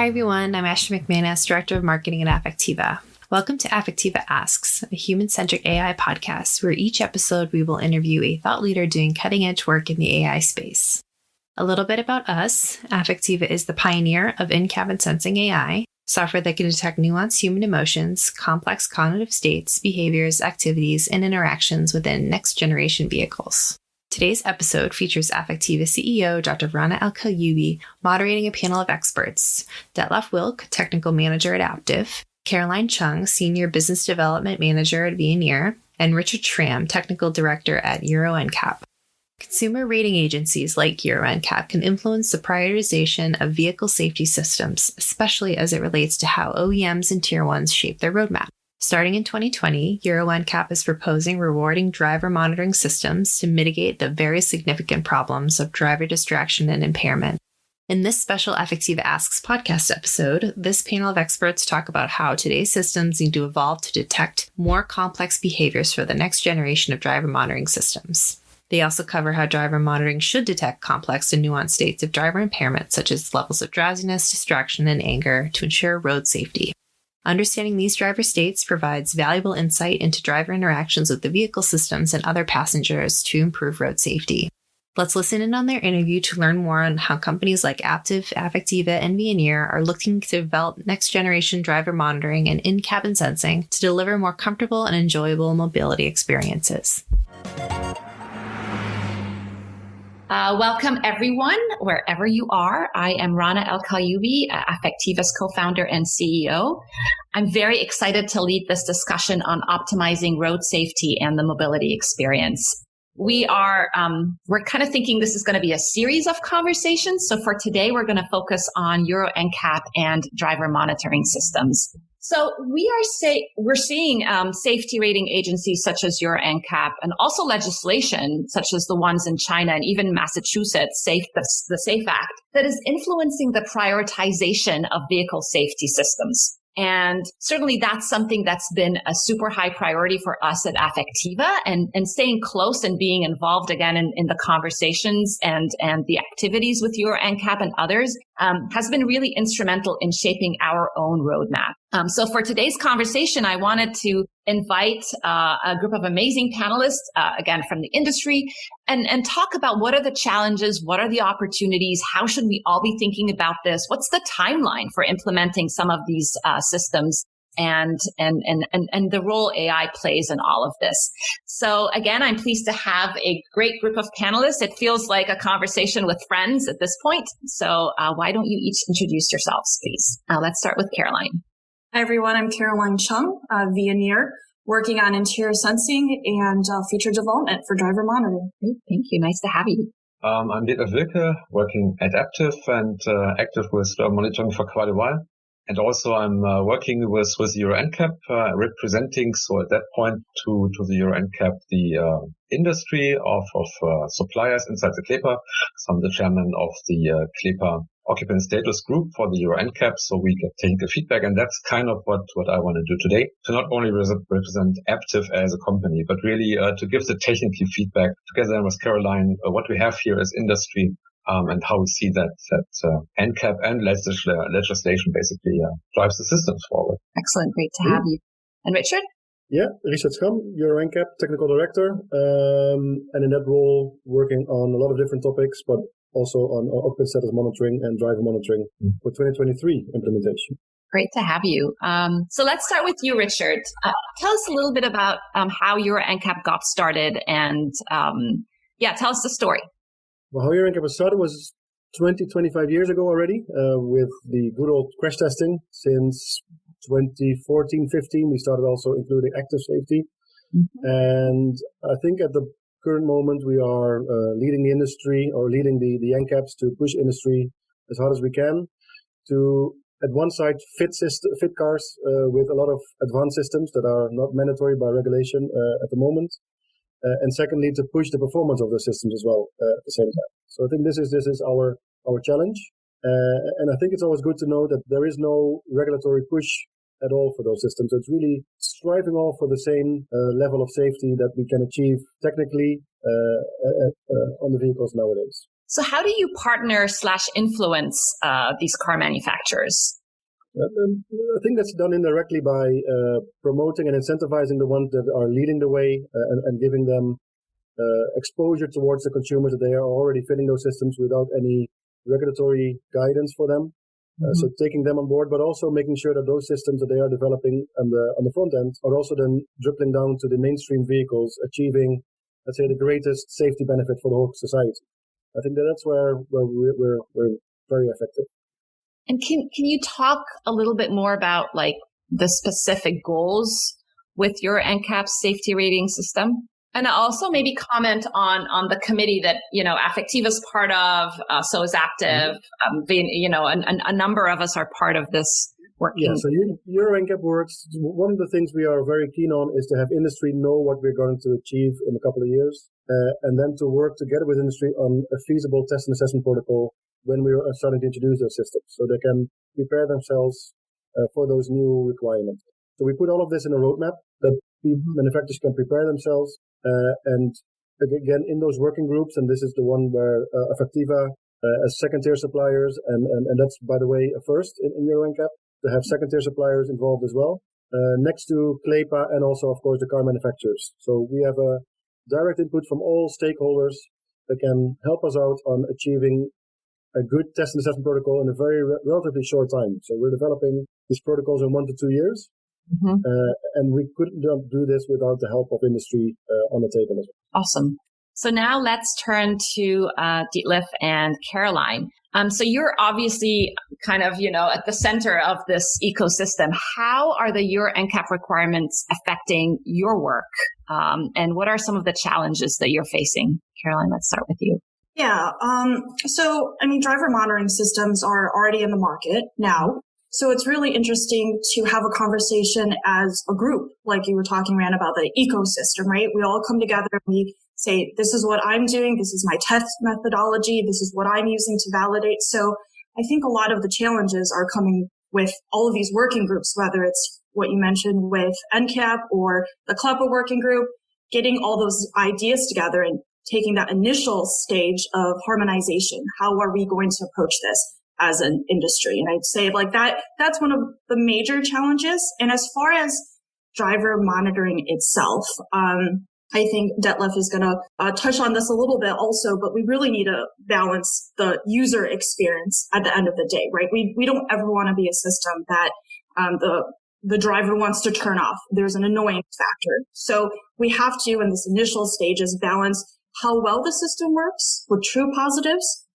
Hi, everyone. I'm Ashley McManus, Director of Marketing at Affectiva. Welcome to Affectiva Asks, a human-centric AI podcast where each episode we will interview a thought leader doing cutting-edge work in the AI space. A little bit about us. Affectiva is the pioneer of in-cabin sensing AI, software that can detect nuanced human emotions, complex cognitive states, behaviors, activities, and interactions within next-generation vehicles. Today's episode features Affectiva CEO Dr. Rana Kaliouby moderating a panel of experts: Detlef Wilke, Technical Manager at Aptiv, Chung, Senior Business Development Manager at Veoneer, and Richard Schram, Technical Director at NCAP. Consumer rating agencies like NCAP can influence the prioritization of vehicle safety systems, especially as it relates to how OEMs and Tier 1s shape their roadmap. Starting in 2020, NCAP is proposing rewarding driver monitoring systems to mitigate the very significant problems of driver distraction and impairment. In this special Affectiva Asks podcast episode, this panel of experts talk about how today's systems need to evolve to detect more complex behaviors for the next generation of driver monitoring systems. They also cover how driver monitoring should detect complex and nuanced states of driver impairment, such as levels of drowsiness, distraction, and anger, to ensure road safety. Understanding these driver states provides valuable insight into driver interactions with the vehicle systems and other passengers to improve road safety. Let's listen in on their interview to learn more on how companies like Aptiv, Affectiva, and Veoneer are looking to develop next-generation driver monitoring and in-cabin sensing to deliver more comfortable and enjoyable mobility experiences. Welcome, everyone, wherever you are. I am Rana Kaliouby, Affectiva's co-founder and CEO. I'm very excited to lead this discussion on optimizing road safety and the mobility experience. We're kind of thinking this is going to be a series of conversations. So for today, we're going to focus on Euro NCAP and driver monitoring systems. So we're seeing safety rating agencies such as Euro NCAP and also legislation such as the ones in China and even Massachusetts, the SAFE Act, that is influencing the prioritization of vehicle safety systems. And certainly that's something that's been a super high priority for us at Affectiva, and staying close and being involved again in the conversations and the activities with Euro NCAP and others has been really instrumental in shaping our own roadmap. So for today's conversation, I wanted to invite a group of amazing panelists, again, from the industry, and talk about what are the challenges, what are the opportunities, how should we all be thinking about this, what's the timeline for implementing some of these systems, and the role AI plays in all of this. So again, I'm pleased to have a great group of panelists. It feels like a conversation with friends at this point. So why don't you each introduce yourselves, please? Let's start with Caroline. Hi, everyone. I'm Chung, Veoneer, working on interior sensing and feature development for driver monitoring. Great. Thank you. Nice to have you. I'm Detlef Wilke, working at Aptiv and active with monitoring for quite a while. And also I'm working with Euro NCAP, representing, so at that point, to the Euro NCAP, the industry of suppliers inside the CLEPA. So I'm the chairman of the CLEPA occupant status group for the Euro NCAP, so we get technical feedback, and that's kind of what I want to do today, to not only represent Aptiv as a company, but really to give the technical feedback together with Caroline, what we have here as industry, and how we see that NCAP and legislation basically drives the systems forward. Excellent. Great to have you. And Richard? Yeah, Richard Schram, Euro NCAP Technical Director, and in that role working on a lot of different topics, but also on occupant status monitoring and driver monitoring for 2023 implementation. Great to have you. So let's start with you, Richard. Tell us a little bit about how Euro NCAP got started, and tell us the story. Well, how Euro NCAP was started was 25 years ago already, with the good old crash testing. Since 2014-15, we started also including active safety. Mm-hmm. And I think at the current moment, we are leading the industry, or leading the NCAPs to push industry as hard as we can to, at one side, fit cars with a lot of advanced systems that are not mandatory by regulation at the moment. And secondly, to push the performance of the systems as well at the same time. So I think this is our challenge. And I think it's always good to know that there is no regulatory push at all for those systems. It's really striving all for the same level of safety that we can achieve technically on the vehicles nowadays. So how do you partner/influence these car manufacturers? I think that's done indirectly by promoting and incentivizing the ones that are leading the way and giving them exposure towards the consumers that they are already fitting those systems without any regulatory guidance for them. So taking them on board, but also making sure that those systems that they are developing on the front end are also then dribbling down to the mainstream vehicles, achieving, let's say, the greatest safety benefit for the whole society. I think that's where we're very effective. And can you talk a little bit more about like the specific goals with your NCAP safety rating system? And also maybe comment on the committee that, Affectiva is part of, so is Aptiv, a number of us are part of this working. Yeah, so Euro NCAP works. One of the things we are very keen on is to have industry know what we're going to achieve in a couple of years, and then to work together with industry on a feasible test and assessment protocol when we are starting to introduce those systems, so they can prepare themselves for those new requirements. So we put all of this in a roadmap that manufacturers can prepare themselves. And again, in those working groups, and this is the one where Affectiva as second-tier suppliers, and that's, by the way, a first in Euro NCAP, to have second-tier suppliers involved as well, next to CLEPA and also, of course, the car manufacturers. So we have a direct input from all stakeholders that can help us out on achieving a good test and assessment protocol in a very relatively short time. So we're developing these protocols in 1 to 2 years. And we couldn't do this without the help of industry on the table as well. Awesome. So now let's turn to Detlef and Caroline. So you're obviously kind of, at the center of this ecosystem. How are the Euro NCAP requirements affecting your work? And what are some of the challenges that you're facing? Caroline, let's start with you. Yeah. Driver monitoring systems are already in the market now. So it's really interesting to have a conversation as a group, like you were talking, Rana, about the ecosystem, right? We all come together and we say, this is what I'm doing. This is my test methodology. This is what I'm using to validate. So I think a lot of the challenges are coming with all of these working groups, whether it's what you mentioned with NCAP or the CLEPA working group, getting all those ideas together and taking that initial stage of harmonization. How are we going to approach this as an industry? And I'd say that's one of the major challenges. And as far as driver monitoring itself, I think Detlef is going to touch on this a little bit also, but we really need to balance the user experience at the end of the day, right? We don't ever want to be a system that the driver wants to turn off. There's an annoyance factor. So we have to, in this initial stages, balance how well the system works with true positives,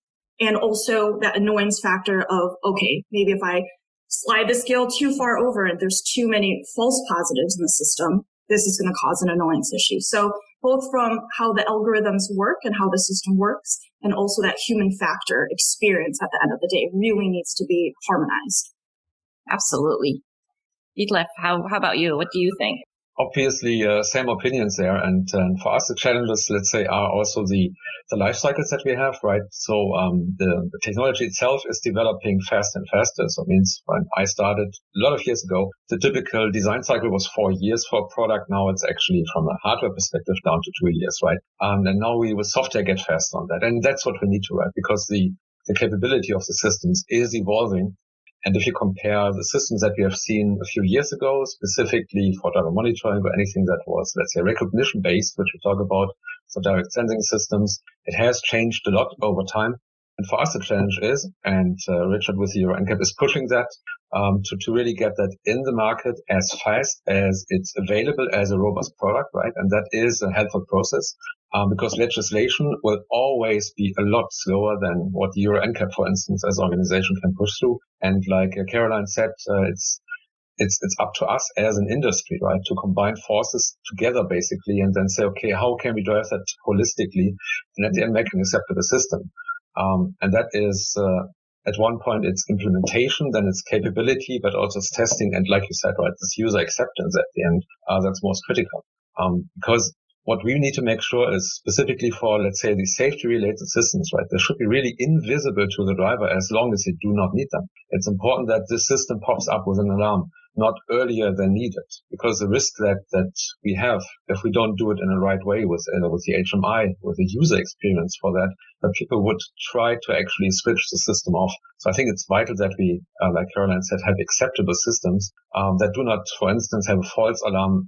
and also that annoyance factor of, okay, maybe if I slide the scale too far over and there's too many false positives in the system, this is going to cause an annoyance issue. So both from how the algorithms work and how the system works, and also that human factor experience at the end of the day really needs to be harmonized. Absolutely. Detlef, how about you? What do you think? Obviously, same opinions there. And for us, the challenges, let's say, are also the life cycles that we have, right? So the technology itself is developing faster and faster. So it means when I started a lot of years ago, the typical design cycle was 4 years for a product. Now it's actually, from a hardware perspective, down to 2 years, right? And now we with software get faster on that. And that's what we need to, right? Because the capability of the systems is evolving. And if you compare the systems that we have seen a few years ago, specifically for driver monitoring or anything that was, let's say, recognition-based, which we talk about, so direct sensing systems, it has changed a lot over time. And for us, the challenge is, and Richard with Euro NCAP is pushing that, to really get that in the market as fast as it's available as a robust product, right? And that is a helpful process. Because legislation will always be a lot slower than what the Euro NCAP, for instance, as an organization can push through. And like Caroline said, it's up to us as an industry, right, to combine forces together basically, and then say, okay, how can we drive that holistically, and at the end make an acceptable system? And that is at one point it's implementation, then it's capability, but also it's testing, and like you said, right, this user acceptance at the end that's most critical, because what we need to make sure is specifically for, let's say, the safety-related systems, right? They should be really invisible to the driver as long as you do not need them. It's important that this system pops up with an alarm not earlier than needed, because the risk that we have if we don't do it in the right way with the HMI, with the user experience for that people would try to actually switch the system off. So I think it's vital that we, like Caroline said, have acceptable systems that do not, for instance, have a false alarm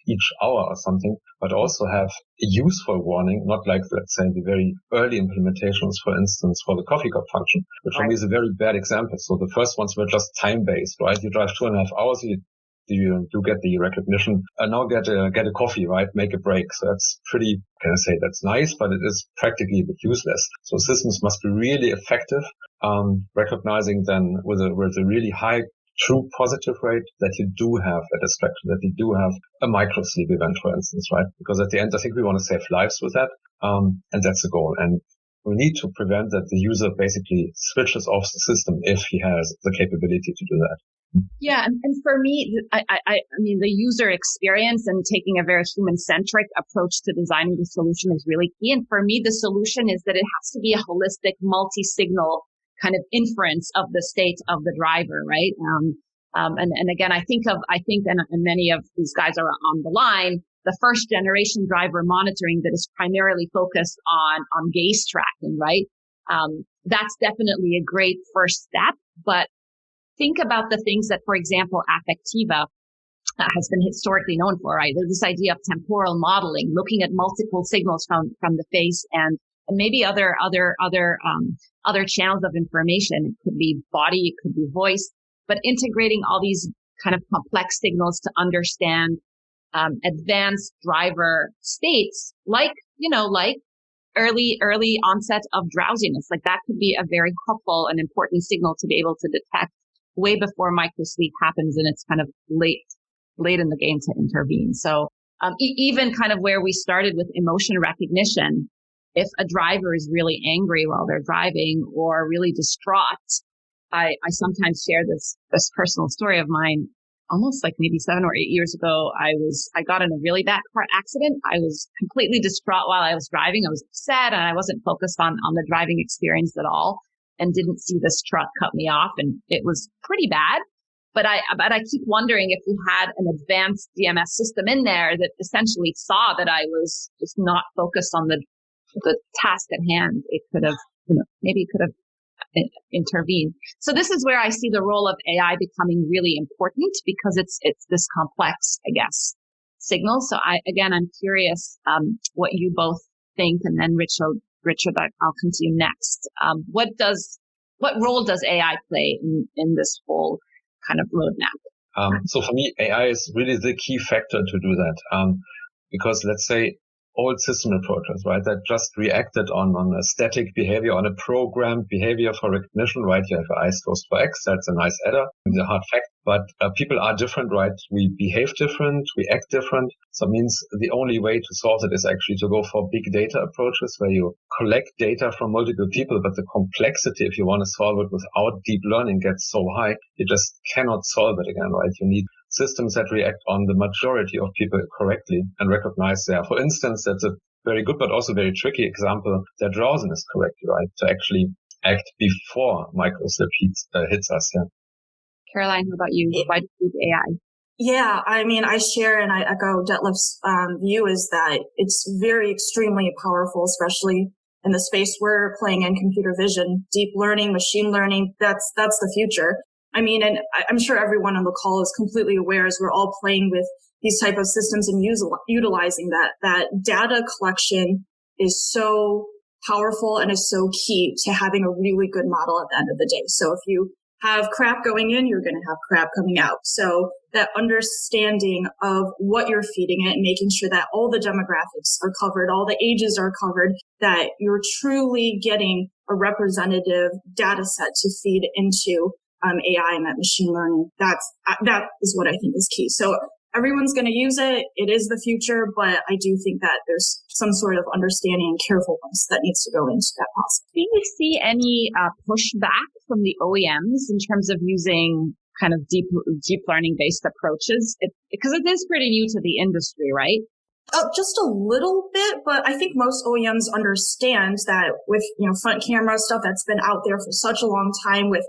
each hour or something, but also have a useful warning, not like, let's say, the very early implementations, for instance, for the coffee cup function, which for me is a very bad example. So the first ones were just time-based, right? You drive 2.5 hours, you do get the recognition, and now get a coffee, right? Make a break. So that's pretty, can I say that's nice, but it is practically a bit useless. So systems must be really effective, recognizing then with a really high true positive rate that you do have a distraction, that you do have a micro sleep event, for instance, right? Because at the end, I think we want to save lives with that. And that's the goal. And we need to prevent that the user basically switches off the system if he has the capability to do that. Yeah. And for me, I mean, the user experience and taking a very human-centric approach to designing the solution is really key. And for me, the solution is that it has to be a holistic, multi-signal kind of inference of the state of the driver, right? And again, I think, and many of these guys are on the line, the first generation driver monitoring that is primarily focused on gaze tracking, right? That's definitely a great first step, but think about the things that, for example, Affectiva has been historically known for, right? There's this idea of temporal modeling, looking at multiple signals from the face and maybe other channels of information. It could be body, it could be voice, but integrating all these kind of complex signals to understand advanced driver states, like early onset of drowsiness. Like that could be a very helpful and important signal to be able to detect way before microsleep happens, and it's kind of late in the game to intervene. So even kind of where we started with emotion recognition, if a driver is really angry while they're driving or really distraught, I sometimes share this personal story of mine. Almost like maybe 7 or 8 years ago, I got in a really bad car accident. I was completely distraught while I was driving. I was upset and I wasn't focused on the driving experience at all, and didn't see this truck cut me off, and it was pretty bad. But I keep wondering if we had an advanced DMS system in there that essentially saw that I was just not focused on the task at hand. It could have, maybe it could have intervened. So this is where I see the role of AI becoming really important, because it's this complex, I guess, signal. So I'm curious what you both think, and then Richard, I'll come to you next. What role does AI play in this whole kind of roadmap? So for me, AI is really the key factor to do that. Because let's say old system approaches, right, that just reacted on a static behavior, on a programmed behavior for recognition, right? You have eyes closed for X, that's a nice adder, the hard fact. But people are different, right? We behave different, we act different. So it means the only way to solve it is actually to go for big data approaches where you collect data from multiple people, but the complexity, if you want to solve it without deep learning, gets so high, you just cannot solve it again, right? You need systems that react on the majority of people correctly and recognize for instance, that's a very good but also very tricky example, their drowsiness correctly, right? To actually act before microslip hits us. Yeah. Caroline, how about you? Why do you use AI? Yeah, I mean, I share and I echo Detlef's view is that it's very extremely powerful, especially in the space we're playing in, computer vision, deep learning, machine learning. That's the future. I mean, and I'm sure everyone on the call is completely aware as we're all playing with these type of systems and utilizing that data collection is so powerful and is so key to having a really good model at the end of the day. So if you have crap going in, you're going to have crap coming out. So that understanding of what you're feeding it and making sure that all the demographics are covered, all the ages are covered, that you're truly getting a representative data set to feed into AI and that machine learning. That is what I think is key. So everyone's going to use it. It is the future, but I do think that there's some sort of understanding and carefulness that needs to go into that process. Do you see any pushback from the OEMs in terms of using kind of deep learning based approaches? Because it is pretty new to the industry, right? Just a little bit, but I think most OEMs understand that with, front camera stuff that's been out there for such a long time, with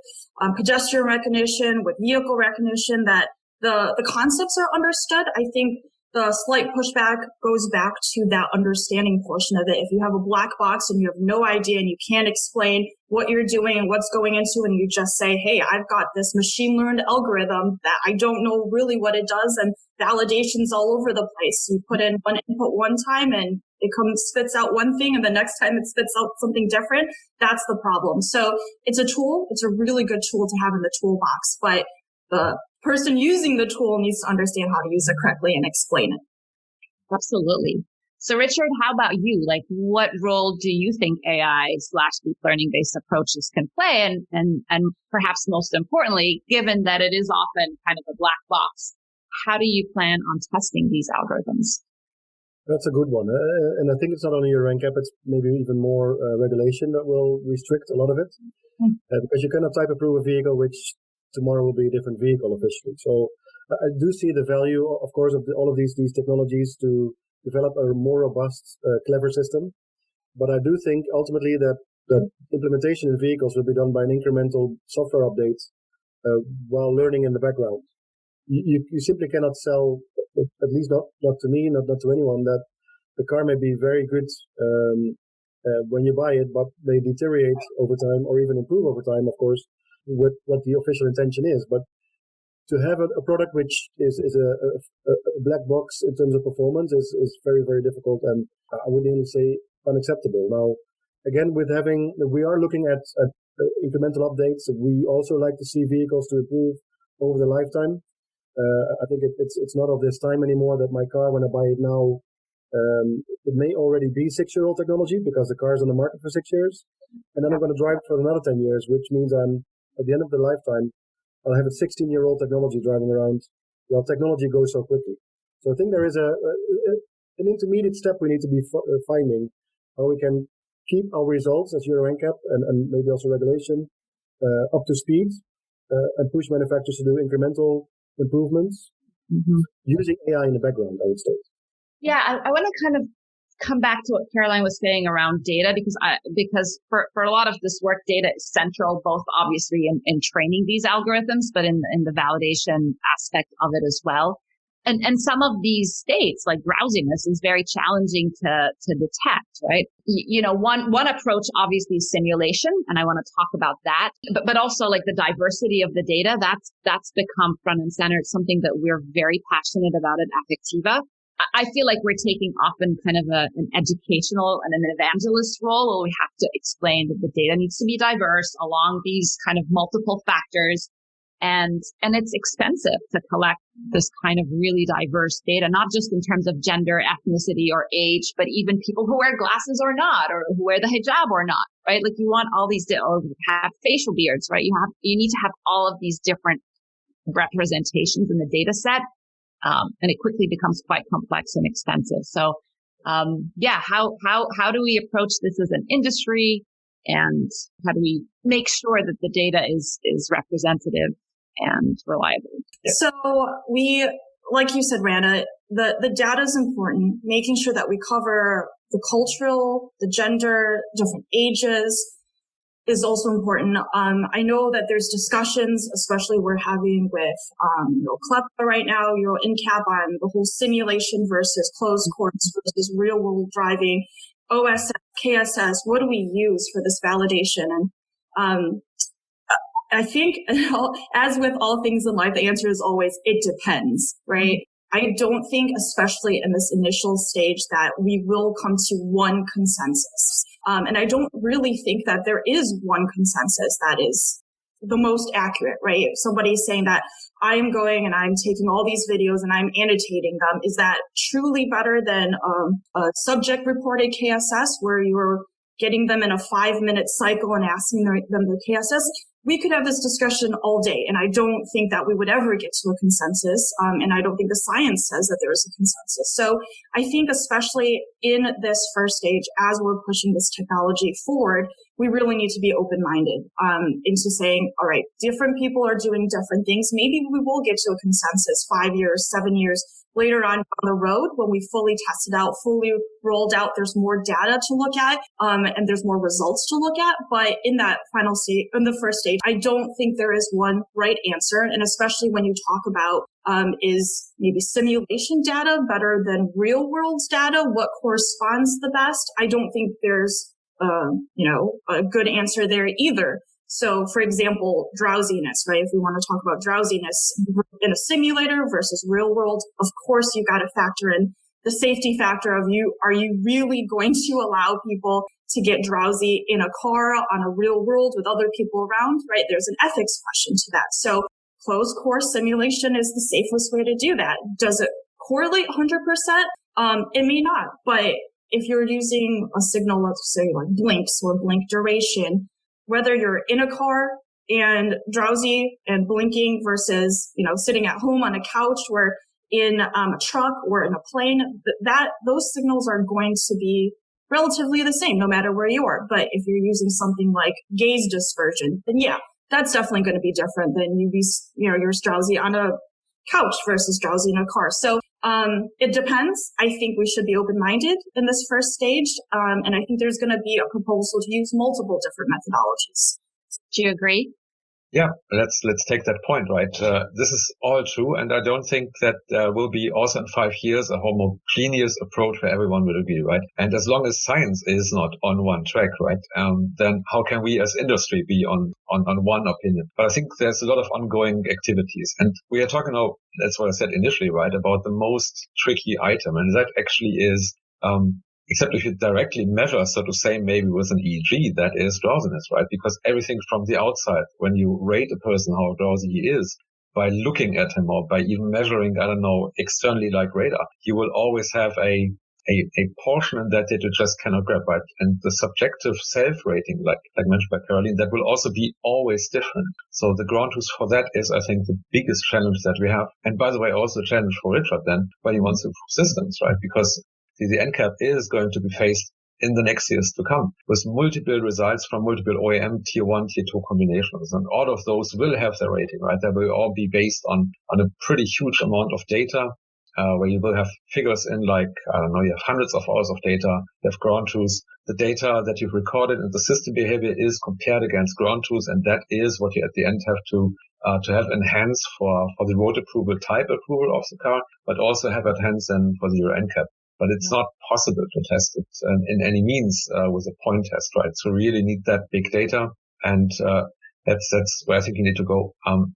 pedestrian recognition, with vehicle recognition, that the concepts are understood. I think the slight pushback goes back to that understanding portion of it. If you have a black box and you have no idea and you can't explain what you're doing and what's going into, and you just say, hey, I've got this machine learned algorithm that I don't know really what it does, and validation's all over the place. You put in one input one time and it spits out one thing, and the next time it spits out something different. That's the problem. So it's a tool. It's a really good tool to have in the toolbox, but the person using the tool needs to understand how to use it correctly and explain it. Absolutely. So Richard, how about you? Like, what role do you think AI/deep learning based approaches can play? And perhaps most importantly, given that it is often kind of a black box, how do you plan on testing these algorithms? That's a good one. And I think it's not only your NCAP, it's maybe even more regulation that will restrict a lot of it. Because you cannot type approve a vehicle, which tomorrow will be a different vehicle officially. So I do see the value, of course, of all of these technologies to develop a more robust, clever system. But I do think ultimately that implementation in vehicles will be done by an incremental software update while learning in the background. You simply cannot sell, at least not to me, not to anyone, that the car may be very good when you buy it, but may deteriorate over time or even improve over time, of course, with what the official intention is. But to have a product which is a black box in terms of performance is very, very difficult, and I would nearly say unacceptable. Now, again, we are looking at incremental updates. We also like to see vehicles to improve over the lifetime. I think it's not of this time anymore that my car, when I buy it now, it may already be 6-year-old technology because the car is on the market for 6 years. And then I'm going to drive it for another 10 years, which means at the end of the lifetime, I'll have a 16-year-old technology driving around. Well, technology goes so quickly. So I think there is an intermediate step we need to be finding how we can keep our results as Euro NCAP and maybe also regulation up to speed and push manufacturers to do incremental improvements using AI in the background, I would say. Yeah, I want to kind of come back to what Caroline was saying around data, because for a lot of this work, data is central, both obviously in training these algorithms, but in the validation aspect of it as well. And some of these states, like drowsiness, is very challenging to detect, right? One approach obviously is simulation, and I want to talk about that. But also like the diversity of the data, that's become front and center. It's something that we're very passionate about at Affectiva. I feel like we're taking often kind of an educational and an evangelist role, where we have to explain that the data needs to be diverse along these kind of multiple factors. And it's expensive to collect this kind of really diverse data, not just in terms of gender, ethnicity, or age, but even people who wear glasses or not, or who wear the hijab or not, right? Like you want all these, or have facial beards, right? You need to have all of these different representations in the data set. And it quickly becomes quite complex and expensive. So, how do we approach this as an industry, and how do we make sure that the data is representative and reliable? Yeah. So we, like you said, Rana, the data is important, making sure that we cover the cultural, the gender, different ages is also important. I know that there's discussions, especially we're having with CLEPA right now, Euro NCAP, on the whole simulation versus closed courts versus real world driving, OSS, KSS. What do we use for this validation? And I think, as with all things in life, the answer is always, it depends, right? I don't think, especially in this initial stage, that we will come to one consensus. And I don't really think that there is one consensus that is the most accurate, right? If somebody's saying that I am going and I'm taking all these videos and I'm annotating them, is that truly better than a subject reported KSS where you're getting them in a 5-minute cycle and asking them their KSS? We could have this discussion all day, and I don't think that we would ever get to a consensus, and I don't think the science says that there is a consensus. So I think especially in this first stage, as we're pushing this technology forward, we really need to be open-minded into saying, all right, different people are doing different things. Maybe we will get to a consensus 5 years, 7 years later on down the road when we fully tested out, fully rolled out. There's more data to look at, and there's more results to look at. But in that final stage, in the first stage, I don't think there is one right answer. And especially when you talk about Is maybe simulation data better than real world data? What corresponds the best? I don't think there's, a good answer there either. So, for example, drowsiness, right? If we want to talk about drowsiness in a simulator versus real world, of course, you got to factor in the safety factor of are you really going to allow people to get drowsy in a car on a real world with other people around, right? There's an ethics question to that. So closed course simulation is the safest way to do that. Does it correlate 100%? It may not, but if you're using a signal, let's say like blinks or blink duration, whether you're in a car and drowsy and blinking versus, sitting at home on a couch or in a truck or in a plane, those signals are going to be relatively the same no matter where you are. But if you're using something like gaze dispersion, then yeah, that's definitely going to be different than you're drowsy on a couch versus drowsy in a car. So it depends. I think we should be open-minded in this first stage. And I think there's going to be a proposal to use multiple different methodologies. Do you agree? Yeah, let's take that point, right? This is all true, and I don't think that will be also in 5 years a homogeneous approach where everyone will agree, right? And as long as science is not on one track, right, then how can we as industry be on one opinion? But I think there's a lot of ongoing activities, and we are talking now, that's what I said initially, right, about the most tricky item, and that actually is except if you directly measure, so to say, maybe with an EEG, that is drowsiness, right? Because everything from the outside, when you rate a person how drowsy he is, by looking at him or by even measuring, externally like radar, you will always have a portion in that you just cannot grab, right? And the subjective self-rating, like mentioned by Caroline, that will also be always different. So the ground truth for that is, I think, the biggest challenge that we have. And by the way, also a challenge for Richard then, when he wants to improve systems, right? Because the NCAP is going to be faced in the next years to come with multiple results from multiple OEM tier 1, tier 2 combinations. And all of those will have their rating, right? They will all be based on a pretty huge amount of data, where you will have figures in you have hundreds of hours of data, you have ground truths. The data that you've recorded in the system behavior is compared against ground truths, and that is what you at the end have to have enhanced for the road approval type approval of the car, but also have enhanced then for the Euro NCAP. But it's not possible to test it in any means with a point test, right? So we really need that big data, and that's where I think you need to go.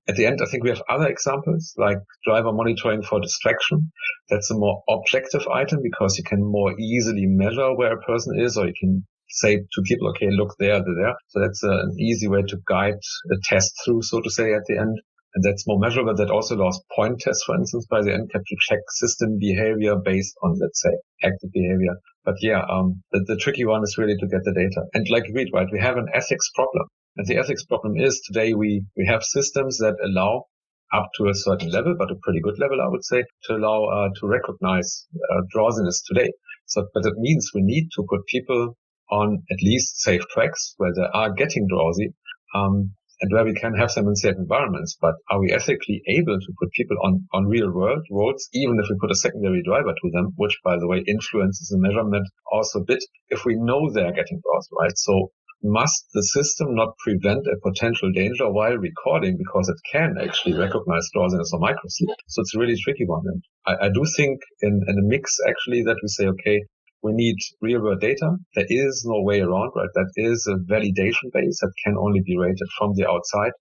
At the end, I think we have other examples like driver monitoring for distraction. That's a more objective item because you can more easily measure where a person is, or you can say to people, okay, look there, they're there. So that's an easy way to guide a test through, so to say, at the end. And that's more measurable. That also allows point tests, for instance, by the NCAP to check system behavior based on, let's say, active behavior. But yeah, the tricky one is really to get the data. And like you read, right, we have an ethics problem. And the ethics problem is today we have systems that allow up to a certain level, but a pretty good level, I would say, to allow to recognize drowsiness today. So, but it means we need to put people on at least safe tracks where they are getting drowsy. And where we can have them in safe environments, but are we ethically able to put people on real world roads, even if we put a secondary driver to them, which, by the way, influences the measurement also a bit, if we know they're getting drowsy, right? So must the system not prevent a potential danger while recording because it can actually recognize drowsiness or microsleep? So it's a really tricky one. And I do think in a mix, actually, that we say, okay, we need real-world data. There is no way around, right? That is a validation base that can only be rated from the outside.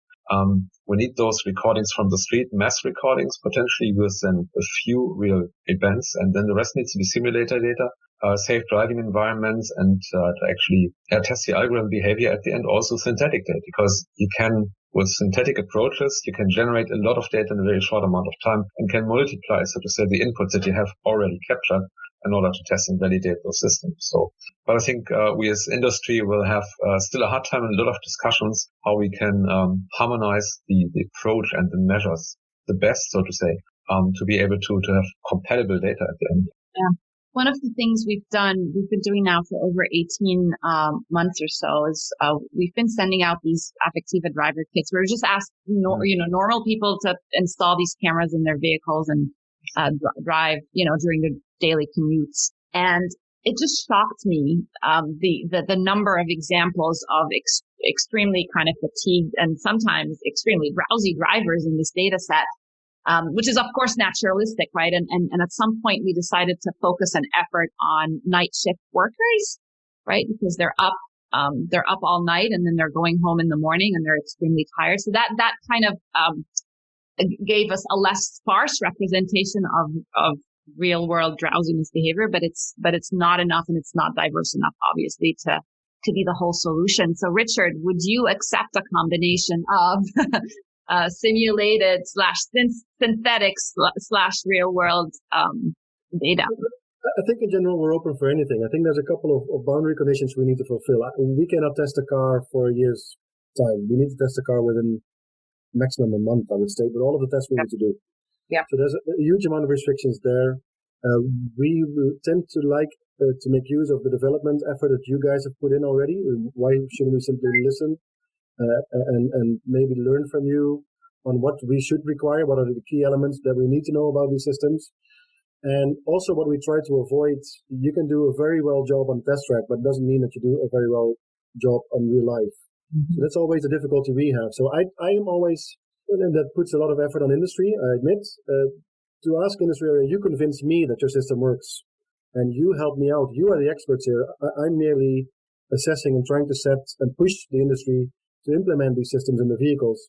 We need those recordings from the street, mass recordings, potentially with a few real events, and then the rest needs to be simulator data, safe driving environments, and to actually test the algorithm behavior at the end, also synthetic data, because you can, with synthetic approaches, you can generate a lot of data in a very short amount of time and can multiply, so to say, the inputs that you have already captured in order to test and validate those systems. So, but I think we as industry will have still a hard time in a lot of discussions how we can harmonize the approach and the measures the best, so to say, to be able to have compatible data at the end. Yeah. One of the things we've been doing now for over 18 months or so is we've been sending out these Affectiva driver kits. We're just asking normal people to install these cameras in their vehicles and drive, during the daily commutes. And it just shocked me, the number of examples of extremely kind of fatigued and sometimes extremely drowsy drivers in this data set. which is of course naturalistic, right? And at some point we decided to focus an effort on night shift workers, right? Because they're up all night and then they're going home in the morning and they're extremely tired. So that kind of gave us a less sparse representation of real world drowsiness behavior, but it's not enough and it's not diverse enough, obviously, to be the whole solution. So Richard, would you accept a combination of simulated / synthetic / real world data? I think in general we're open for anything. I think there's a couple of boundary conditions we need to fulfill. We cannot test a car for a year's time. We need to test a car within maximum a month, I would say, but all of the tests we need to do. Yeah. So there's a huge amount of restrictions there. We tend to like to make use of the development effort that you guys have put in already. Why shouldn't we simply listen and maybe learn from you on what we should require, what are the key elements that we need to know about these systems? And also what we try to avoid, you can do a very well job on test track, but it doesn't mean that you do a very well job on real life. Mm-hmm. So that's always the difficulty we have. So I am always, and that puts a lot of effort on industry, I admit, to ask industry, you convince me that your system works and you help me out. You are the experts here. I'm merely assessing and trying to set and push the industry to implement these systems in the vehicles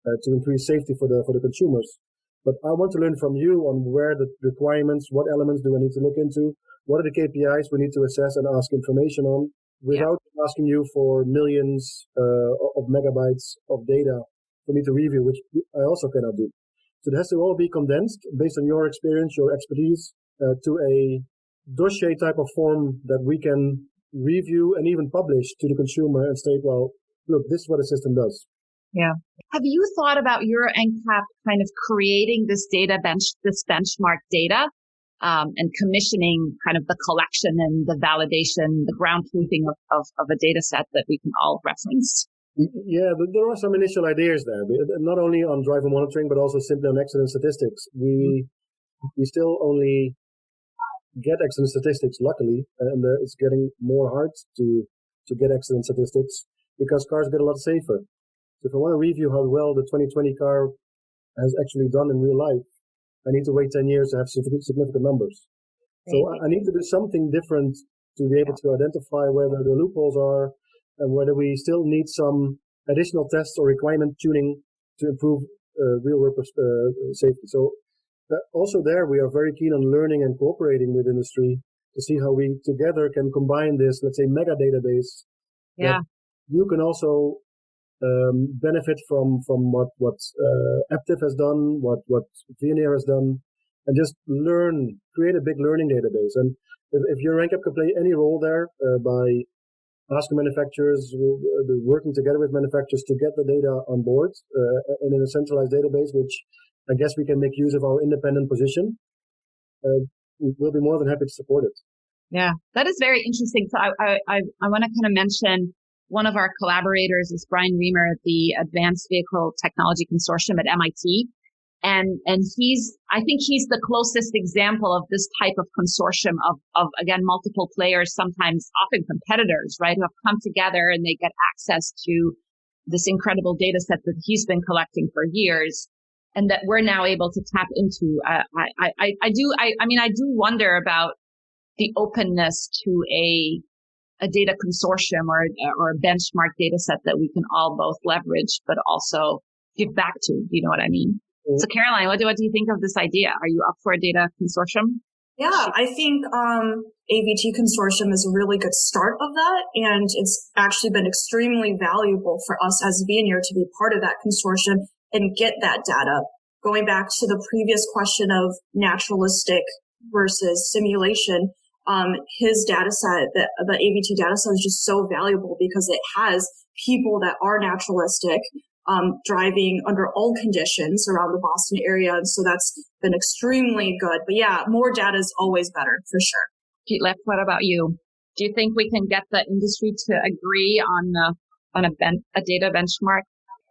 to increase safety for the consumers. But I want to learn from you on where the requirements, what elements do I need to look into, what are the KPIs we need to assess and ask information on, without asking you for millions of megabytes of data for me to review, which I also cannot do. So it has to all be condensed based on your experience, your expertise, to a dossier type of form that we can review and even publish to the consumer and state, well, look, this is what the system does. Yeah. Have you thought about your NCAP kind of creating this this benchmark data, and commissioning kind of the collection and the validation, the ground truthing of a data set that we can all reference? Yeah, there are some initial ideas there, not only on driver monitoring, but also simply on accident statistics. We still only get accident statistics, luckily, and it's getting more hard to get accident statistics because cars get a lot safer. So if I want to review how well the 2020 car has actually done in real life, I need to wait 10 years to have significant numbers. So I need to do something different to be able to identify whether the loopholes are and whether we still need some additional tests or requirement tuning to improve real world safety. So also there, we are very keen on learning and cooperating with industry to see how we together can combine this, let's say, mega database. Yeah. You can also benefit from what Aptiv has done, what Veoneer has done, and just create a big learning database. And if your NCAP can play any role there by asking manufacturers, working together with manufacturers to get the data on board and in a centralized database, which I guess we can make use of our independent position, we'll be more than happy to support it. Yeah, that is very interesting. So I want to kind of mention one of our collaborators is Brian Reamer at the Advanced Vehicle Technology Consortium at MIT. And I think he's the closest example of this type of consortium of again, multiple players, sometimes often competitors, right, who have come together and they get access to this incredible data set that he's been collecting for years and that we're now able to tap into. I do wonder about the openness to a data consortium or a benchmark data set that we can all both leverage, but also give back to. Do you know what I mean? Mm-hmm. So Caroline, what do you think of this idea? Are you up for a data consortium? Yeah, I think AVT consortium is a really good start of that. And it's actually been extremely valuable for us as Veoneer to be part of that consortium and get that data. Going back to the previous question of naturalistic versus simulation, his data set, the AVT data set is just so valuable because it has people that are naturalistic, driving under all conditions around the Boston area. And so that's been extremely good. But yeah, more data is always better for sure. Detlef, what about you? Do you think we can get the industry to agree on a data benchmark?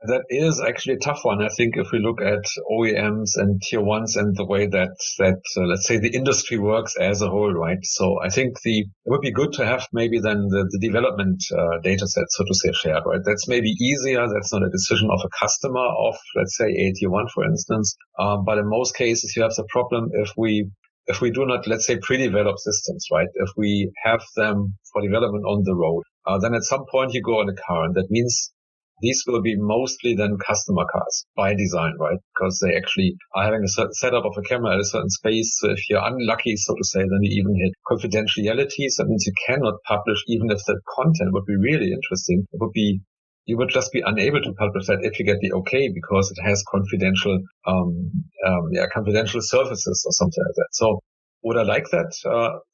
That is actually a tough one. I think if we look at OEMs and tier ones and the way that let's say the industry works as a whole, right? So I think it would be good to have maybe then the development data set, so to say, shared, right? That's maybe easier. That's not a decision of a customer of, let's say, a tier one, for instance. But in most cases, you have the problem if we do not, let's say, pre-develop systems, right? If we have them for development on the road, then at some point you go in a car, and that means these will be mostly then customer cars by design, right? Because they actually are having a certain setup of a camera at a certain space. So if you're unlucky, so to say, then you even hit confidentiality. So that means you cannot publish, even if the content would be really interesting. You would just be unable to publish that if you get the okay, because it has confidential services or something like that. So would I like that?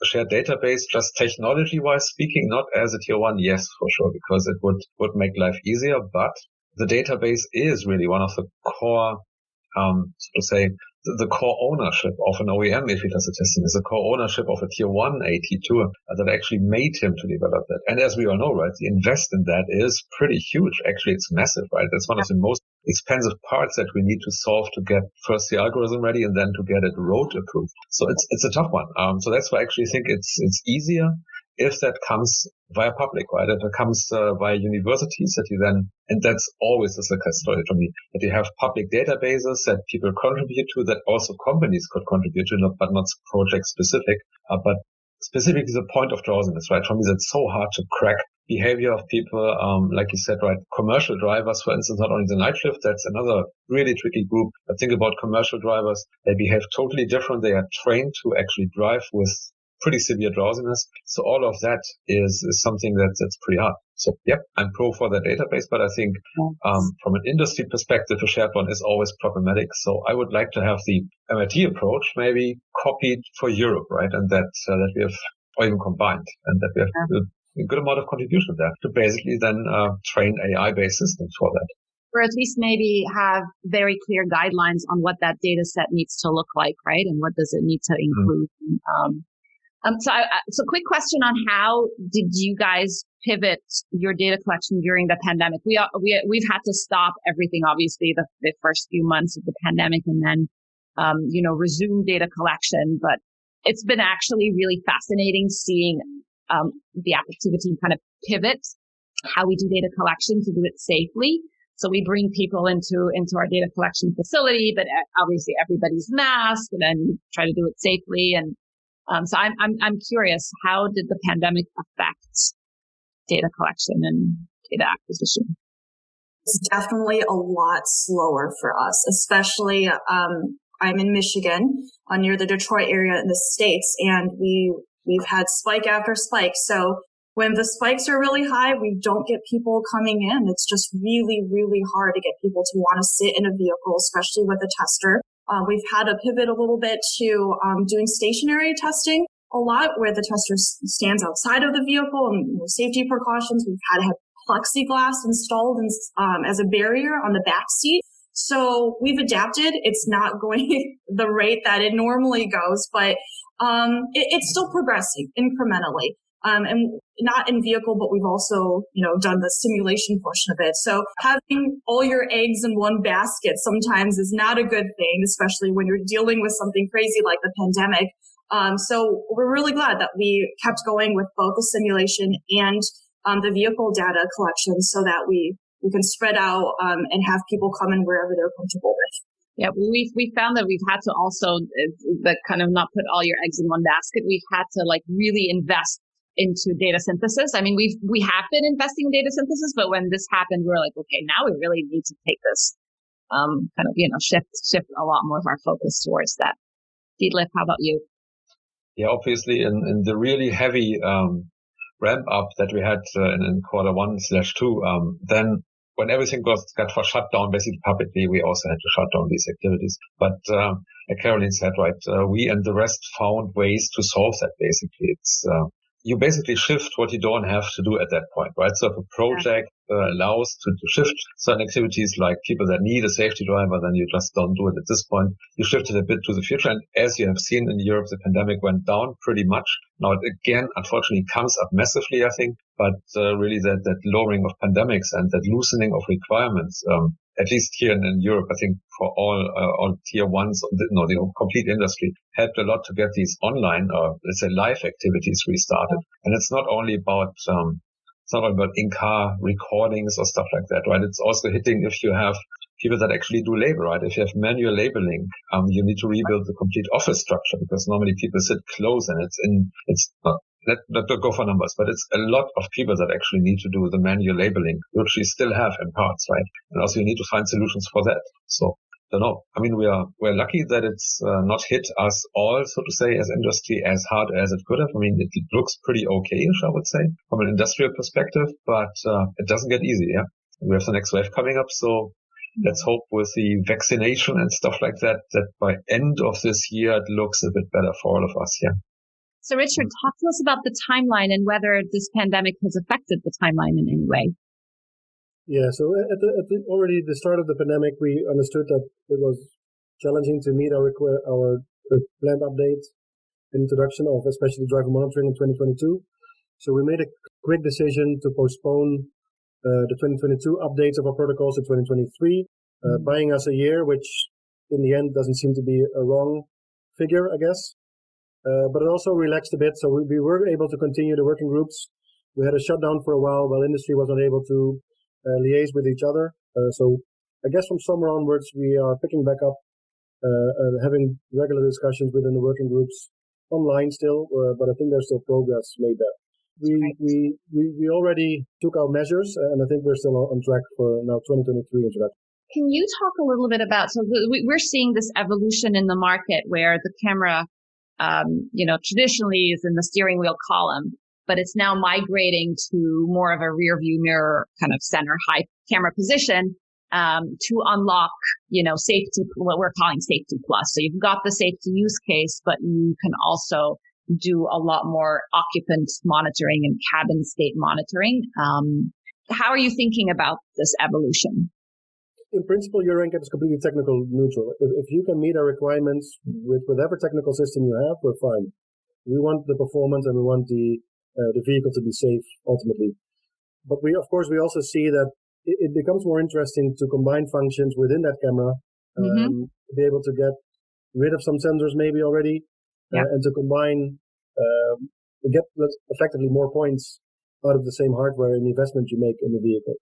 Shared database, just technology-wise speaking, not as a tier one? Yes, for sure, because it would make life easier. But the database is really one of the core, so to say, the core ownership of an OEM, if he does the testing, is the core ownership of a tier one AT2 that actually made him to develop that. And as we all know, right, the invest in that is pretty huge. Actually, it's massive, right? That's one of the most expensive parts that we need to solve to get first the algorithm ready and then to get it road approved. So it's a tough one. So that's why I actually think it's easier if that comes via public, right? If it comes via universities, that you then, and that's always a success story for me, that you have public databases that people contribute to, that also companies could contribute to, but not project specific, but specifically the point of drowsiness, right? For me, that's so hard to crack behavior of people, like you said, right? Commercial drivers, for instance, not only the night shift, that's another really tricky group. But think about commercial drivers. They behave totally different. They are trained to actually drive with pretty severe drowsiness. So all of that is something that's pretty hard. So yep, I'm pro for the database, but I think from an industry perspective, a shared one is always problematic. So I would like to have the MIT approach maybe copied for Europe, right? And that we have, or even combined, and that we have a good amount of contribution there to basically then train AI-based systems for that. Or at least maybe have very clear guidelines on what that data set needs to look like, right? And what does it need to include? So quick question on how did you guys pivot your data collection during the pandemic? We've had to stop everything, obviously, the first few months of the pandemic, and then, resume data collection. But it's been actually really fascinating seeing the Affectiva team kind of pivot how we do data collection to do it safely. So we bring people into our data collection facility, but obviously everybody's masked, and then try to do it safely. And so I'm curious, how did the pandemic affect data collection and data acquisition? It's definitely a lot slower for us, especially I'm in Michigan, near the Detroit area in the States, and we've had spike after spike. So when the spikes are really high, we don't get people coming in. It's just really, really hard to get people to want to sit in a vehicle, especially with a tester. We've had to pivot a little bit to doing stationary testing a lot, where the tester stands outside of the vehicle, and safety precautions. We've had to have plexiglass installed as a barrier on the back seat. So we've adapted. It's not going the rate that it normally goes, but it's still progressing incrementally. And not in vehicle, but we've also, done the simulation portion of it. So having all your eggs in one basket sometimes is not a good thing, especially when you're dealing with something crazy like the pandemic. So we're really glad that we kept going with both the simulation and the vehicle data collection, so that we can spread out and have people come in wherever they're comfortable with. Yeah, we found that we've had to also kind of not put all your eggs in one basket. We've had to really invest into data synthesis. I mean, we have been investing in data synthesis, but when this happened, we were like, okay, now we really need to take this shift a lot more of our focus towards that. Detlef, how about you? Yeah, obviously in the really heavy ramp up that we had in quarter 1/2, then when everything got shut down basically publicly, we also had to shut down these activities. But like Caroline said, right, we and the rest found ways to solve that. Basically, it's you basically shift what you don't have to do at that point, right? So if a project allows to shift certain activities like people that need a safety driver, then you just don't do it at this point. You shift it a bit to the future. And as you have seen in Europe, the pandemic went down pretty much. Now it again, unfortunately, comes up massively, I think, but really that lowering of pandemics and that loosening of requirements, at least here in Europe, I think for all tier ones, the complete industry helped a lot to get these online, let's say live activities restarted. And it's not only about, it's not about in-car recordings or stuff like that, right? It's also hitting if you have people that actually do label, right? If you have manual labeling, you need to rebuild the complete office structure because normally people sit close and it's not, let's go for numbers, but it's a lot of people that actually need to do the manual labeling, which we still have in parts, right? And also you need to find solutions for that. So, I don't know. I mean, we're lucky that it's not hit us all, so to say, as industry as hard as it could have. I mean, it looks pretty okay-ish, I would say, from an industrial perspective, but it doesn't get easy, yeah? We have the next wave coming up, so let's hope with the vaccination and stuff like that by end of this year, it looks a bit better for all of us, yeah. So Richard, talk to us about the timeline and whether this pandemic has affected the timeline in any way. Yeah, so already the start of the pandemic, we understood that it was challenging to meet our planned update introduction of especially driver monitoring in 2022. So we made a quick decision to postpone the 2022 updates of our protocols to 2023, buying us a year, which in the end doesn't seem to be a wrong figure, I guess. But it also relaxed a bit, so we were able to continue the working groups. We had a shutdown for a while industry was not able to liaise with each other. So I guess from summer onwards, we are picking back up and having regular discussions within the working groups online still, but I think there's still progress made there. We already took our measures, and I think we're still on track for now 2023 introduction. Can you talk a little bit about, so we're seeing this evolution in the market where the camera, traditionally is in the steering wheel column, but it's now migrating to more of a rear view mirror kind of center high camera position, to unlock, safety, what we're calling safety plus. So you've got the safety use case, but you can also do a lot more occupant monitoring and cabin state monitoring. How are you thinking about this evolution? In principle, your NCAP is completely technical neutral. If you can meet our requirements with whatever technical system you have, we're fine. We want the performance and we want the vehicle to be safe ultimately. But we also see that it becomes more interesting to combine functions within that camera, be able to get rid of some sensors maybe already, and to combine, get effectively more points out of the same hardware and the investment you make in the vehicle.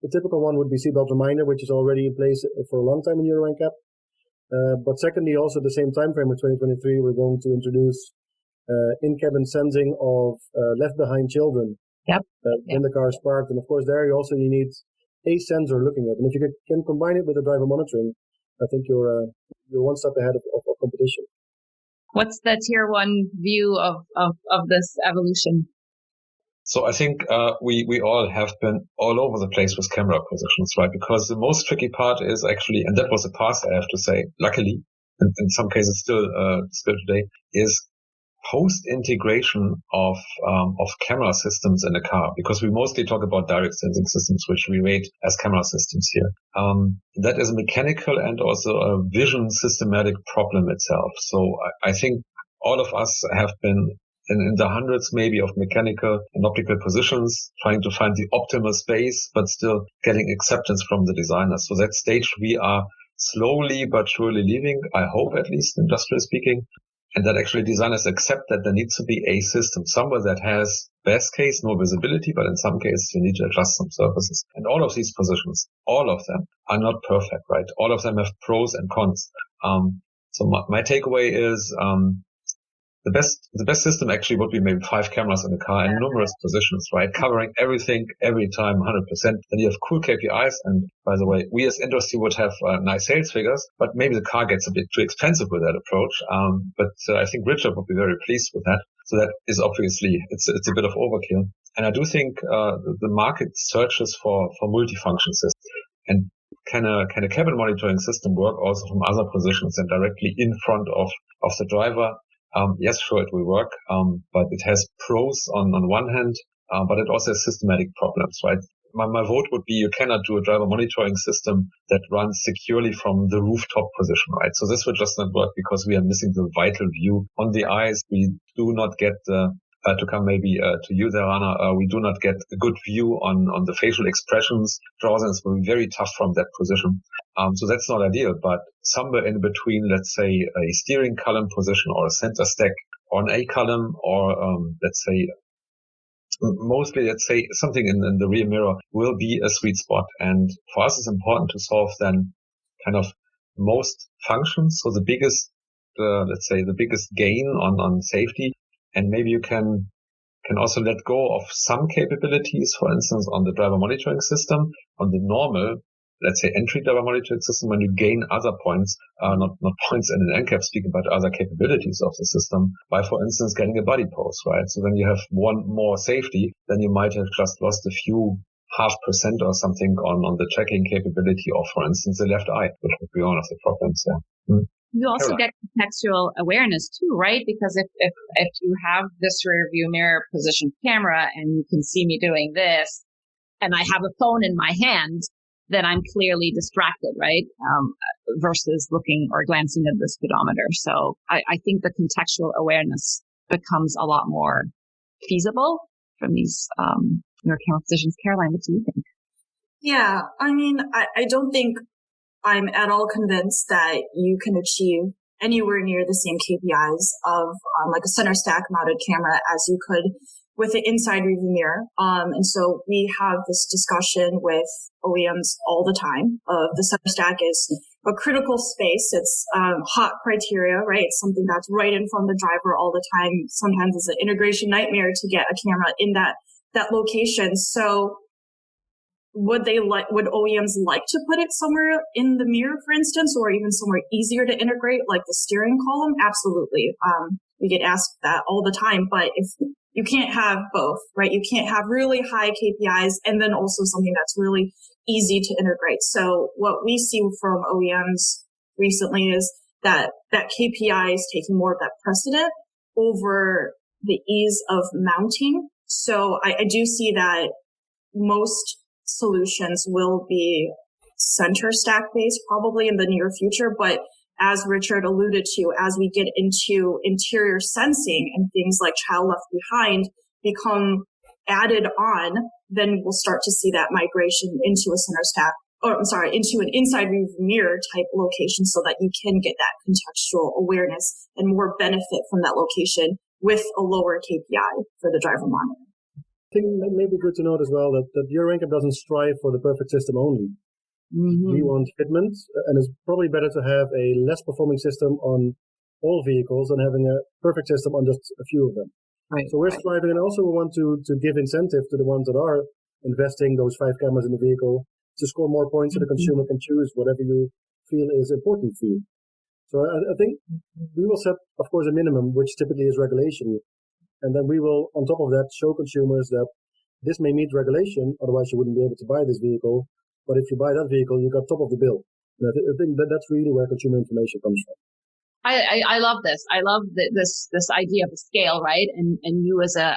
The typical one would be seatbelt reminder, which is already in place for a long time in Euro NCAP. But secondly, also the same time frame in 2023, we're going to introduce in-cabin sensing of left behind children when the car is parked. And of course, there you need a sensor looking at. And if you can combine it with the driver monitoring, I think you're one step ahead of competition. What's the tier one view of this evolution? So I think we all have been all over the place with camera positions, right? Because the most tricky part is actually, and that was the past, I have to say, luckily, in some cases still today, is post-integration of camera systems in a car, because we mostly talk about direct sensing systems, which we rate as camera systems here. That is a mechanical and also a vision systematic problem itself. So I think all of us have been in the hundreds maybe of mechanical and optical positions, trying to find the optimal space, but still getting acceptance from the designers. So that stage we are slowly but surely leaving, I hope at least, industrially speaking, and that actually designers accept that there needs to be a system somewhere that has best case no visibility, but in some cases you need to adjust some surfaces. And all of these positions, all of them are not perfect, right? All of them have pros and cons. So my takeaway is, the best system actually would be maybe 5 cameras in the car in numerous positions, right? Covering everything, every time, 100%. Then you have cool KPIs. And by the way, we as industry would have nice sales figures, but maybe the car gets a bit too expensive with that approach. But I think Richard would be very pleased with that. So that is obviously, it's a bit of overkill. And I do think, the market searches for multifunction systems. And can a cabin monitoring system work also from other positions and directly in front of the driver? Yes, sure, it will work, but it has pros on one hand, but it also has systematic problems, right? My vote would be you cannot do a driver monitoring system that runs securely from the rooftop position, right? So this would just not work because we are missing the vital view on the eyes. We do not get to come maybe to you there, Rana, we do not get a good view on the facial expressions. Drawings will be very tough from that position. So that's not ideal, but somewhere in between, let's say a steering column position or a center stack or an A column or, let's say something in the rear mirror will be a sweet spot. And for us, it's important to solve then kind of most functions. So the biggest, the biggest gain on safety. And maybe you can also let go of some capabilities, for instance, on the driver monitoring system, on the normal, let's say entry driver monitoring system, when you gain other points, not points in an NCAP speaking, but other capabilities of the system by, for instance, getting a body pose, right? So then you have one more safety, then you might have just lost a few 0.5% or something on the tracking capability of, for instance, the left eye, which would be one of the problems there. You also get contextual awareness too, right? Because if you have this rear view mirror positioned camera and you can see me doing this and I have a phone in my hand, then I'm clearly distracted, right? Versus looking or glancing at the speedometer. So I think the contextual awareness becomes a lot more feasible from these mirror camera positions. Caroline, what do you think? Yeah, I mean, I don't think I'm at all convinced that you can achieve anywhere near the same KPIs of like a center stack mounted camera as you could with an inside rearview mirror. And so we have this discussion with OEMs all the time of the center stack is a critical space. It's hot criteria, right? It's something that's right in front of the driver all the time. Sometimes it's an integration nightmare to get a camera in that location. So would OEMs like to put it somewhere in the mirror, for instance, or even somewhere easier to integrate, like the steering column? Absolutely. We get asked that all the time, but if you can't have both, right? You can't have really high KPIs and then also something that's really easy to integrate. So what we see from OEMs recently is that KPI is taking more of that precedent over the ease of mounting. So I do see that most solutions will be center stack based probably in the near future. But as Richard alluded to, as we get into interior sensing and things like child left behind become added on, then we'll start to see that migration into a center stack, into an inside rear mirror type location so that you can get that contextual awareness and more benefit from that location with a lower KPI for the driver monitor. I think it may be good to note as well that your NCAP doesn't strive for the perfect system only. Mm-hmm. We want fitment, and it's probably better to have a less performing system on all vehicles than having a perfect system on just a few of them. Right. So we're striving, and also we want to give incentive to the ones that are investing those 5 cameras in the vehicle to score more points so the consumer can choose whatever you feel is important for you. So I think we will set, of course, a minimum, which typically is regulation. And then we will, on top of that, show consumers that this may meet regulation, otherwise you wouldn't be able to buy this vehicle. But if you buy that vehicle, you got top of the bill. And I think that's really where consumer information comes from. I love this. I love this idea of a scale, right? And you as a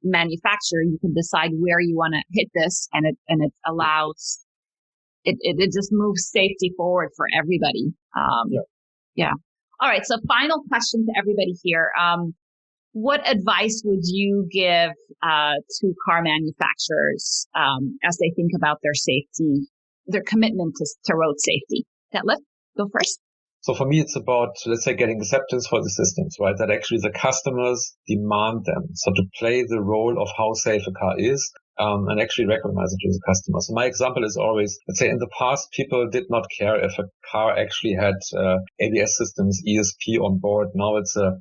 manufacturer, you can decide where you want to hit this, and it allows it just moves safety forward for everybody. Yeah. All right. So final question to everybody here. What advice would you give to car manufacturers as they think about their safety, their commitment to road safety? Detlef, go first. So for me, it's about, let's say, getting acceptance for the systems, right? That actually the customers demand them. So to play the role of how safe a car is, and actually recognize it to the customer. So my example is always, let's say in the past, people did not care if a car actually had ABS systems, ESP on board. Now it's a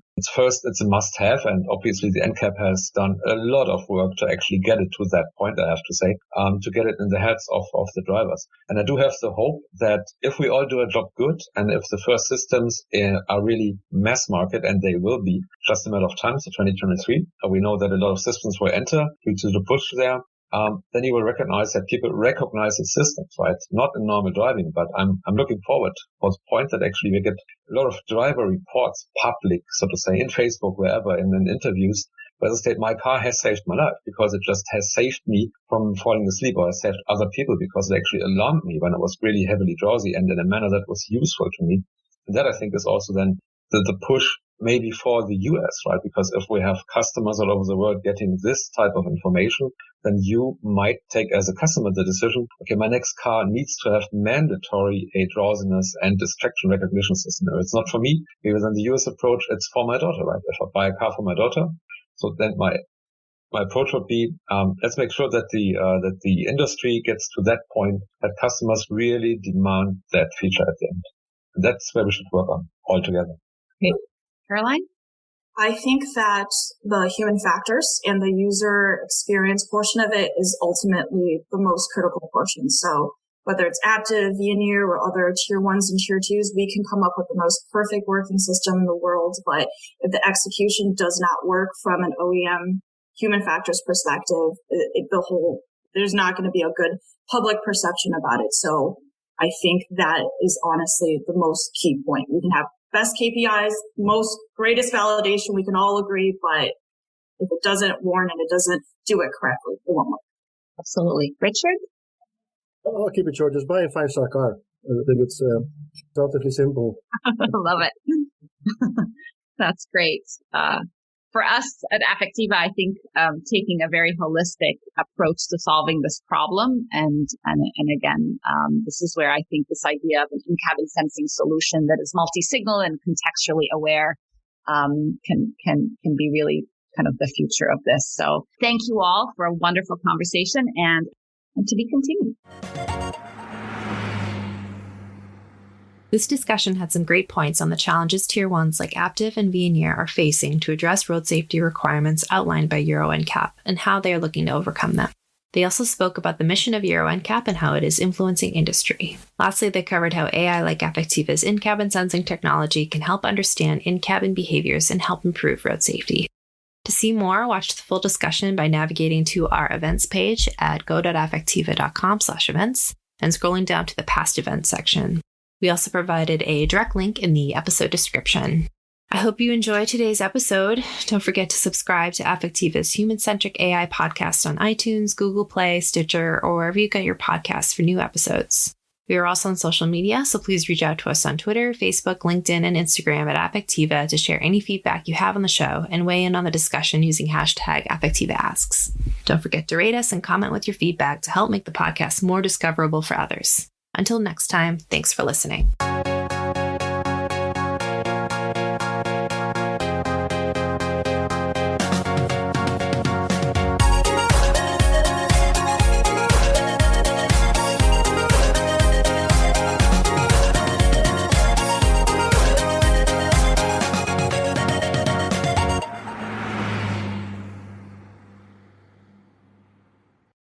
must have. And obviously the NCAP has done a lot of work to actually get it to that point, I have to say, to get it in the heads of the drivers. And I do have the hope that if we all do a job good, and if the first systems are really mass market, and they will be just a matter of time, so 2023, we know that a lot of systems will enter due to the push there. then you will recognize that people recognize the systems, right? Not in normal driving, but I'm looking forward for the point that actually we get a lot of driver reports public, so to say, in Facebook, wherever, in interviews, where they state, my car has saved my life because it just has saved me from falling asleep, or has saved other people because it actually alarmed me when I was really heavily drowsy and in a manner that was useful to me. And that I think is also then the push maybe for the US, right? Because if we have customers all over the world getting this type of information, then you might take as a customer the decision, okay, my next car needs to have mandatory a drowsiness and distraction recognition system. If it's not for me, because in the US approach, it's for my daughter, right? If I buy a car for my daughter, so then my approach would be, let's make sure that the industry gets to that point that customers really demand that feature at the end. And that's where we should work on altogether. Okay. Caroline? I think that the human factors and the user experience portion of it is ultimately the most critical portion. So whether it's Aptiv, Veoneer, or other tier ones and tier twos, we can come up with the most perfect working system in the world. But if the execution does not work from an OEM human factors perspective, there's not going to be a good public perception about it. So I think that is honestly the most key point. We can have best KPIs, greatest validation, we can all agree, but if it doesn't warn and it doesn't do it correctly, it won't work. Absolutely. Richard? I'll keep it short. Just buy a 5-star car. I think it's relatively simple. Love it. That's great. For us at Affectiva, I think taking a very holistic approach to solving this problem, and again, this is where I think this idea of an in-cabin sensing solution that is multi-signal and contextually aware can be really kind of the future of this. So thank you all for a wonderful conversation, and to be continued. This discussion had some great points on the challenges Tier 1s like Aptiv and Veoneer are facing to address road safety requirements outlined by Euro NCAP and how they are looking to overcome them. They also spoke about the mission of Euro NCAP and how it is influencing industry. Lastly, they covered how AI like Affectiva's in-cabin sensing technology can help understand in-cabin behaviors and help improve road safety. To see more, watch the full discussion by navigating to our events page at go.affectiva.com/events and scrolling down to the past events section. We also provided a direct link in the episode description. I hope you enjoyed today's episode. Don't forget to subscribe to Affectiva's Human-Centric AI podcast on iTunes, Google Play, Stitcher, or wherever you get your podcasts for new episodes. We are also on social media, so please reach out to us on Twitter, Facebook, LinkedIn, and Instagram at Affectiva to share any feedback you have on the show and weigh in on the discussion using hashtag AffectivaAsks. Don't forget to rate us and comment with your feedback to help make the podcast more discoverable for others. Until next time, thanks for listening.